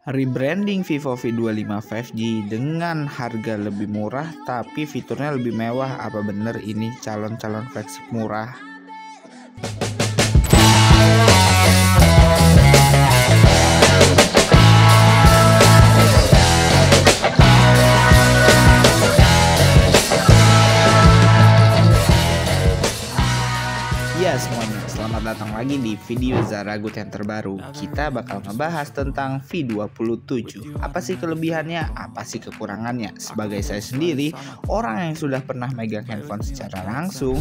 Rebranding Vivo V25 5G dengan harga lebih murah tapi fiturnya lebih mewah. Apa bener ini calon-calon flagship murah? Ya semuanya, selamat datang lagi di video Zaragoot yang terbaru. Kita bakal ngebahas tentang V27. Apa sih kelebihannya, apa sih kekurangannya? Sebagai saya sendiri, orang yang sudah pernah megang handphone secara langsung,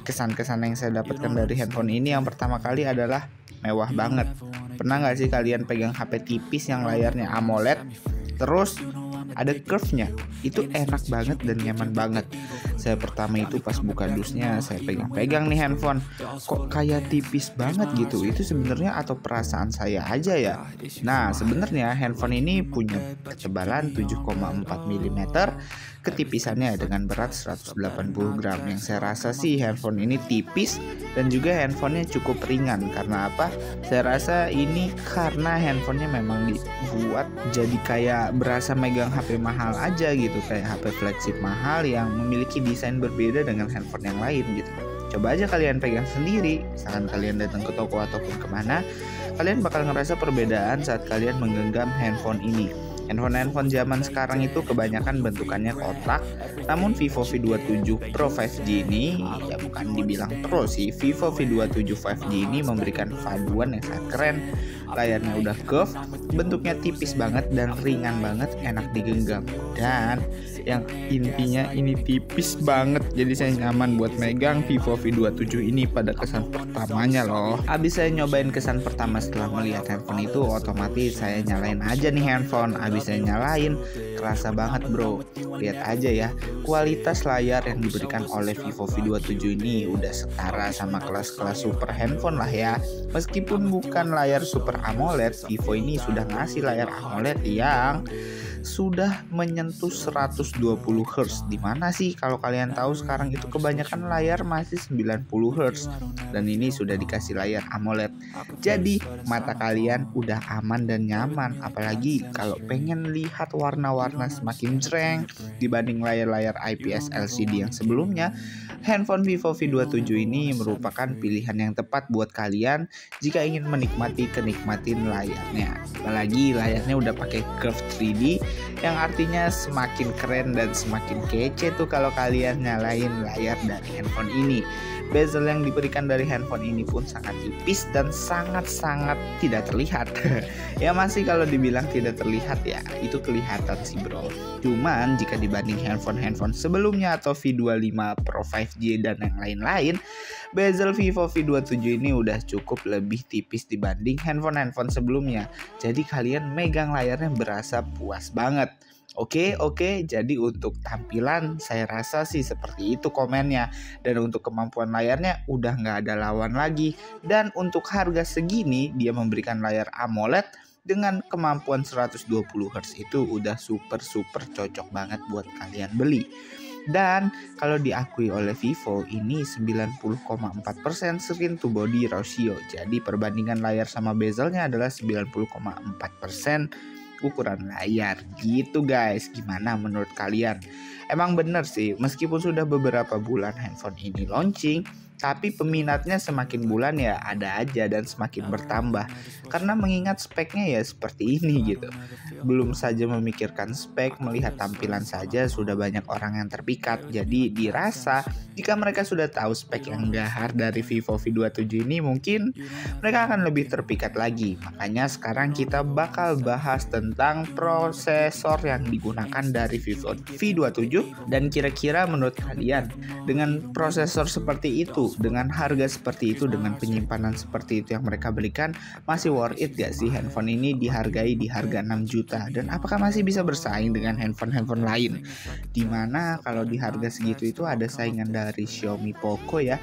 kesan-kesan yang saya dapatkan dari handphone ini yang pertama kali adalah mewah banget. Pernah nggak sih kalian pegang HP tipis yang layarnya AMOLED, terus ada curve-nya, itu enak banget dan nyaman banget. Saya pertama itu pas buka dusnya, saya pegang-pegang nih handphone, kok kayak tipis banget gitu. Itu sebenarnya atau perasaan saya aja ya? Nah, sebenarnya handphone ini punya ketebalan 7,4 mm, ketipisannya dengan berat 180 gram. Yang saya rasa sih handphone ini tipis dan juga handphonenya cukup ringan. Karena apa? Saya rasa ini karena handphonenya memang dibuat jadi kayak berasa megang HP mahal aja gitu, kayak HP flagship mahal yang memiliki desain berbeda dengan handphone yang lain gitu. Coba aja kalian pegang sendiri, misalkan kalian datang ke toko ataupun kemana, kalian bakal ngerasa perbedaan saat kalian menggenggam handphone ini. Handphone zaman sekarang itu kebanyakan bentukannya kotak, namun Vivo V27 Pro 5G ini ya bukan dibilang pro sih. Vivo V27 5G ini memberikan paduan yang sangat keren. Layarnya udah curve, bentuknya tipis banget dan ringan banget, enak digenggam. Dan yang intinya ini tipis banget, jadi saya nyaman buat megang Vivo V27 ini pada kesan pertamanya loh. Abis saya nyobain kesan pertama setelah melihat handphone itu, otomatis saya nyalain aja nih handphone. Abis saya nyalain, kerasa banget bro. Lihat aja ya, kualitas layar yang diberikan oleh Vivo V27 ini udah setara sama kelas-kelas super handphone lah ya. Meskipun bukan layar super AMOLED, Vivo ini sudah ngasih layar AMOLED yang sudah menyentuh 120 Hz. Dimana sih kalau kalian tahu sekarang itu kebanyakan layar masih 90 Hz, dan ini sudah dikasih layar AMOLED. Jadi mata kalian udah aman dan nyaman. Apalagi kalau pengen lihat warna-warna semakin jreng dibanding layar-layar IPS LCD yang sebelumnya, handphone Vivo V27 ini merupakan pilihan yang tepat buat kalian jika ingin kenikmatin layarnya. Apalagi layarnya udah pakai curve 3D yang artinya semakin keren dan semakin kece tuh kalau kalian nyalain layar dari handphone ini. Bezel yang diberikan dari handphone ini pun sangat tipis dan sangat-sangat tidak terlihat. Ya masih kalau dibilang tidak terlihat ya, itu kelihatan sih bro. Cuman jika dibanding handphone sebelumnya atau V25 Pro 5G dan yang lain-lain, bezel Vivo V27 ini udah cukup lebih tipis dibanding handphone sebelumnya. Jadi kalian megang layarnya berasa puas banget. Oke, jadi untuk tampilan saya rasa sih seperti itu komennya. Dan untuk kemampuan layarnya udah nggak ada lawan lagi. Dan untuk harga segini dia memberikan layar AMOLED dengan kemampuan 120 Hz itu udah super cocok banget buat kalian beli. Dan kalau diakui oleh Vivo ini 90,4% screen to body ratio. Jadi perbandingan layar sama bezelnya adalah 90,4% ukuran layar gitu guys. Gimana menurut kalian? Emang bener sih, meskipun sudah beberapa bulan handphone ini launching, tapi peminatnya semakin bulan ya ada aja dan semakin bertambah. Karena mengingat speknya ya seperti ini gitu. Belum saja memikirkan spek, melihat tampilan saja sudah banyak orang yang terpikat. Jadi dirasa jika mereka sudah tahu spek yang gahar dari Vivo V27 ini, mungkin mereka akan lebih terpikat lagi. Makanya sekarang kita bakal bahas tentang prosesor yang digunakan dari Vivo V27. Dan kira-kira menurut kalian dengan prosesor seperti itu, dengan harga seperti itu, dengan penyimpanan seperti itu yang mereka berikan, masih worth it gak sih handphone ini dihargai di harga 6 juta? Dan apakah masih bisa bersaing dengan handphone lain? Dimana kalau di harga segitu itu ada saingan dari Xiaomi Poco ya,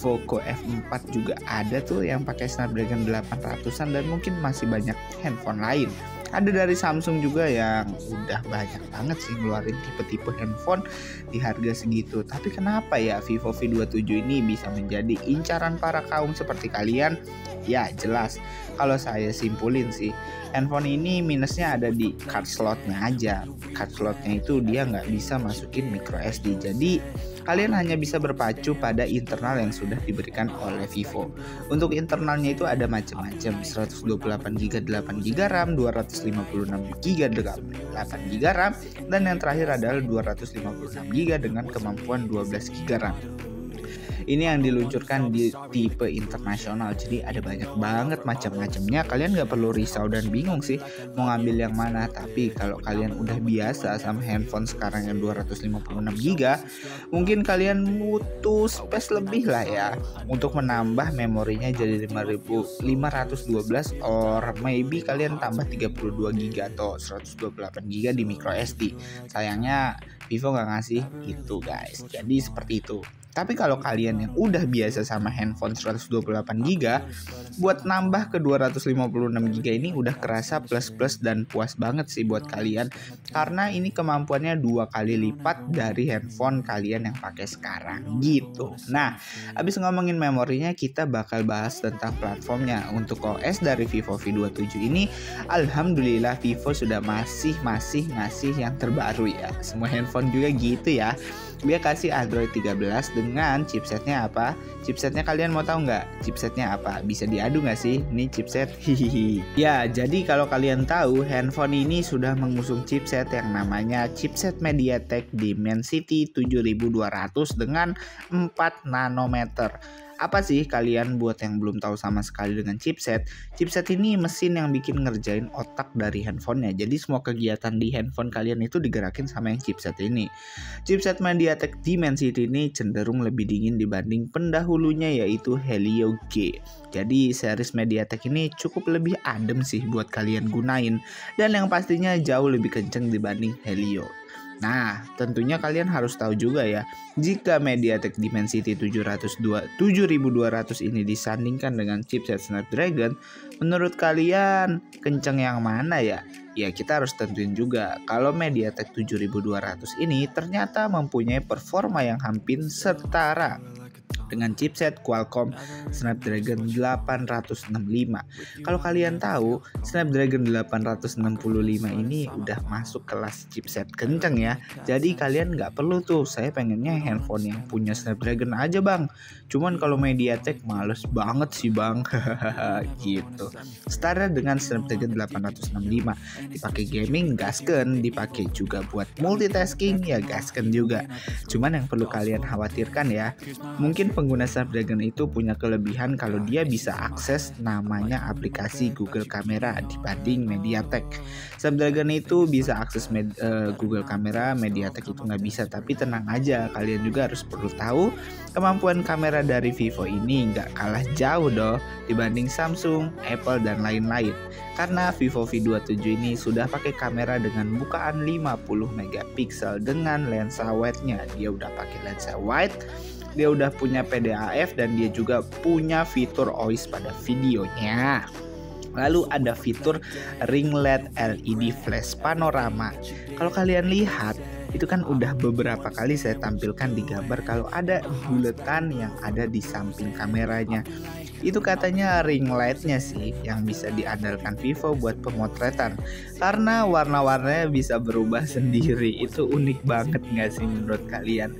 Poco F4 juga ada tuh yang pakai Snapdragon 800-an, dan mungkin masih banyak handphone lain. Ada dari Samsung juga yang udah banyak banget sih ngeluarin tipe-tipe handphone di harga segitu. Tapi kenapa ya Vivo V27 ini bisa menjadi incaran para kaum seperti kalian Ya jelas, kalau saya simpulin sih, handphone ini minusnya ada di card slotnya aja. Card slotnya itu dia nggak bisa masukin micro SD, jadi kalian hanya bisa berpacu pada internal yang sudah diberikan oleh Vivo. Untuk internalnya itu ada macam-macam, 128GB 8GB RAM, 256GB 8GB RAM, dan yang terakhir adalah 256GB dengan kemampuan 12GB RAM. Ini yang diluncurkan di tipe internasional, jadi ada banyak banget macam-macamnya. Kalian nggak perlu risau dan bingung sih mau ngambil yang mana. Tapi kalau kalian udah biasa sama handphone sekarang yang 256GB, mungkin kalian butuh space lebih lah ya untuk menambah memorinya jadi 5512, or maybe kalian tambah 32GB atau 128GB di micro SD. Sayangnya Vivo nggak ngasih itu guys, jadi seperti itu. Tapi kalau kalian yang udah biasa sama handphone 128GB, buat nambah ke 256GB ini udah kerasa plus-plus dan puas banget sih buat kalian, karena ini kemampuannya 2 kali lipat dari handphone kalian yang pakai sekarang gitu. Nah, abis ngomongin memorinya, kita bakal bahas tentang platformnya. Untuk OS dari Vivo V27 ini, alhamdulillah Vivo sudah masih ngasih yang terbaru ya. Semua handphone juga gitu ya. Dia kasih Android 13 dengan chipsetnya apa? Chipsetnya kalian mau tahu nggak? Chipsetnya apa? Bisa diadu nggak sih? Ini chipset hihihi. Ya, jadi kalau kalian tahu, handphone ini sudah mengusung chipset yang namanya chipset MediaTek Dimensity 7200 dengan 4 nanometer. Apa sih kalian buat yang belum tahu sama sekali dengan chipset? Chipset ini mesin yang bikin ngerjain otak dari handphonenya. Jadi semua kegiatan di handphone kalian itu digerakin sama yang chipset ini. Chipset MediaTek Dimensity ini cenderung lebih dingin dibanding pendahulunya yaitu Helio G. Jadi series MediaTek ini cukup lebih adem sih buat kalian gunain, dan yang pastinya jauh lebih kenceng dibanding Helio. Nah, tentunya kalian harus tahu juga ya, jika MediaTek Dimensity 7200 ini disandingkan dengan chipset Snapdragon, menurut kalian kenceng yang mana ya? Ya, kita harus tentuin juga kalau MediaTek 7200 ini ternyata mempunyai performa yang hampir setara dengan chipset Qualcomm Snapdragon 865. Kalau kalian tahu, Snapdragon 865 ini udah masuk kelas chipset kenceng ya. Jadi kalian nggak perlu tuh, saya pengennya handphone yang punya Snapdragon aja bang. Cuman kalau MediaTek males banget sih bang. Gitu. Setara dengan Snapdragon 865, dipakai gaming gasken, dipakai juga buat multitasking ya gasken juga. Cuman yang perlu kalian khawatirkan ya, mungkin pengguna Snapdragon itu punya kelebihan kalau dia bisa akses namanya aplikasi Google Kamera dibanding MediaTek. Snapdragon itu bisa akses Google Kamera, MediaTek itu nggak bisa. Tapi tenang aja, kalian juga harus perlu tahu kemampuan kamera dari Vivo ini nggak kalah jauh doh dibanding Samsung, Apple, dan lain-lain. Karena Vivo V27 ini sudah pakai kamera dengan bukaan 50 megapiksel dengan lensa wide-nya. Dia udah pakai lensa wide, dia udah punya PDAF, dan dia juga punya fitur OIS pada videonya. Lalu ada fitur ring LED LED flash panorama. Kalau kalian lihat, itu kan udah beberapa kali saya tampilkan di gambar kalau ada buletan yang ada di samping kameranya. Itu katanya ring light-nya sih yang bisa diandalkan Vivo buat pemotretan, karena warna-warnanya bisa berubah sendiri. Itu unik banget gak sih menurut kalian?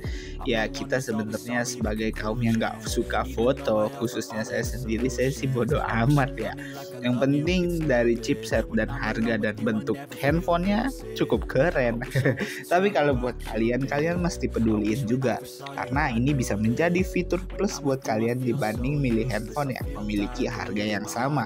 Ya, kita sebenarnya sebagai kaum yang gak suka foto, khususnya saya sendiri, saya sih bodo amat ya. Yang penting dari chipset dan harga dan bentuk handphonenya cukup keren. Tapi kalau buat kalian mesti peduliin juga, karena ini bisa menjadi fitur plus buat kalian dibanding milih handphone yang memiliki harga yang sama.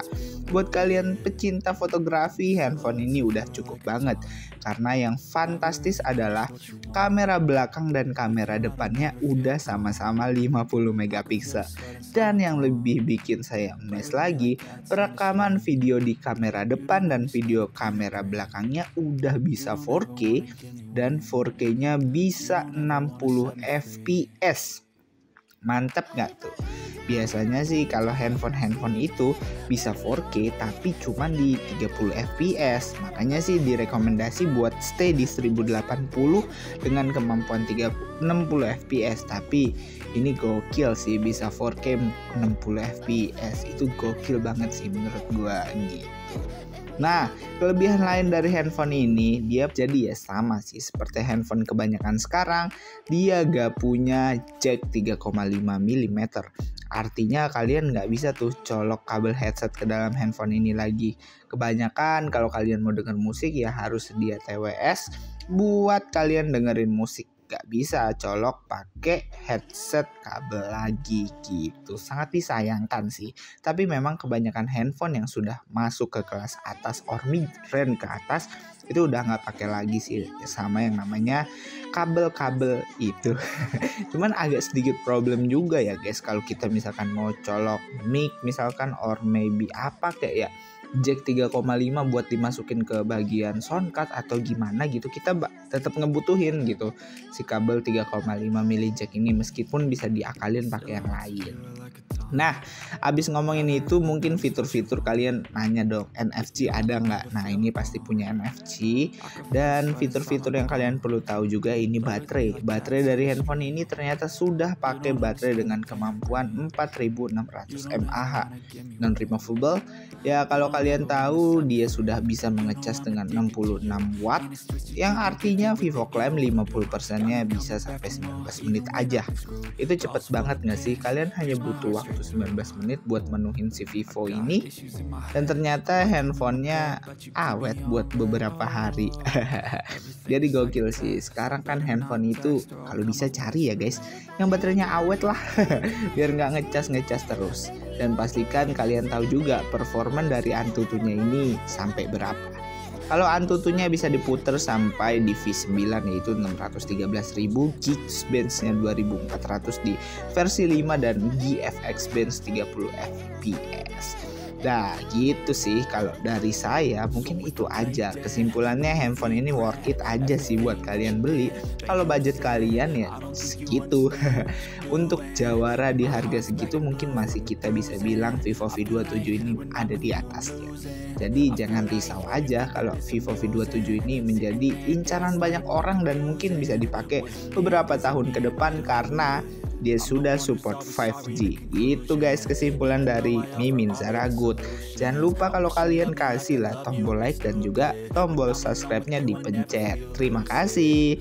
Buat kalian pecinta fotografi, handphone ini udah cukup banget, karena yang fantastis adalah kamera belakang dan kamera depannya udah sama-sama 50 megapiksel. Dan yang lebih bikin saya amazed lagi, perekaman video di kamera depan dan video kamera belakangnya udah bisa 4K, dan 4K-nya bisa 60 fps. Mantap gak tuh? Biasanya sih kalau handphone itu bisa 4K tapi cuma di 30 fps. Makanya sih direkomendasi buat stay di 1080 dengan kemampuan 60 fps. Tapi ini gokil sih, bisa 4K 60 fps. Itu gokil banget sih menurut gua gitu. Nah, kelebihan lain dari handphone ini, dia jadi ya sama sih seperti handphone kebanyakan sekarang, dia gak punya jack 3,5 mm. Artinya kalian gak bisa tuh colok kabel headset ke dalam handphone ini lagi. Kebanyakan kalau kalian mau denger musik ya harus sedia TWS buat kalian dengerin musik. Gak bisa colok pakai headset kabel lagi gitu. Sangat disayangkan sih. Tapi memang kebanyakan handphone yang sudah masuk ke kelas atas or mid-range ke atas itu udah nggak pakai lagi sih sama yang namanya kabel-kabel itu. Cuman agak sedikit problem juga ya guys kalau kita misalkan mau colok mic misalkan or maybe apa kayak ya jack 3,5 buat dimasukin ke bagian soundcard atau gimana gitu, kita tetap ngebutuhin gitu si kabel 3,5 mili jack ini meskipun bisa diakalin pakai yang lain. Nah, abis ngomongin itu mungkin fitur-fitur kalian nanya dong, NFC ada nggak? Nah, ini pasti punya NFC. Dan fitur-fitur yang kalian perlu tahu juga ini baterai. Baterai dari handphone ini ternyata sudah pakai baterai dengan kemampuan 4600 mAh non-removable. Ya, kalau kalian tahu dia sudah bisa mengecas dengan 66 watt, yang artinya Vivo klaim 50%-nya bisa sampai 19 menit aja. Itu cepet banget nggak sih? Kalian hanya butuh waktu 19 menit buat menuhin si Vivo ini, dan ternyata handphonenya awet buat beberapa hari. Jadi gokil sih. Sekarang kan handphone itu kalau bisa cari ya guys yang baterainya awet lah biar nggak ngecas terus. Dan pastikan kalian tahu juga performa dari Antutunya ini sampai berapa. Kalau Antutunya bisa diputer sampai di V9 yaitu 613.000, Geekbench-nya 2400 di versi 5 dan GFX Bench 30 fps. Nah gitu sih kalau dari saya, mungkin itu aja kesimpulannya. Handphone ini worth it aja sih buat kalian beli kalau budget kalian ya segitu. Untuk jawara di harga segitu mungkin masih kita bisa bilang Vivo V27 ini ada di atasnya. Jadi jangan risau aja kalau Vivo V27 ini menjadi incaran banyak orang dan mungkin bisa dipakai beberapa tahun ke depan karena dia sudah support 5G. Itu guys kesimpulan dari Mimin Zaragut. Jangan lupa kalau kalian kasih lah tombol like dan juga tombol subscribe-nya dipencet. Terima kasih.